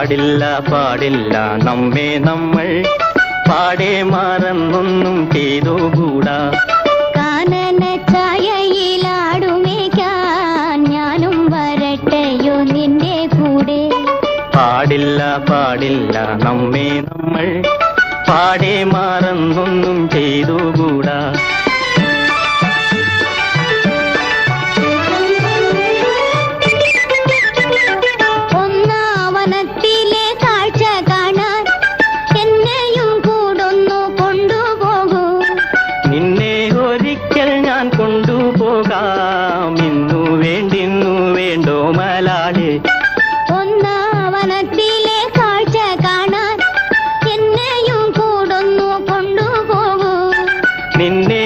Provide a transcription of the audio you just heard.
പാടില്ല പാടില്ല നമ്മെ നമ്മൾ പാടെ മറന്നൊന്നും ചെയ്തുകൂടാ. കാനന ഛായയിലാടുമേക്കാൻ ഞാനും വരട്ടെയോ നിന്റെ കൂടെ. പാടില്ല പാടില്ല നമ്മെ നമ്മൾ പാടെ മറന്നൊന്നും ചെയ്തുകൂടാ.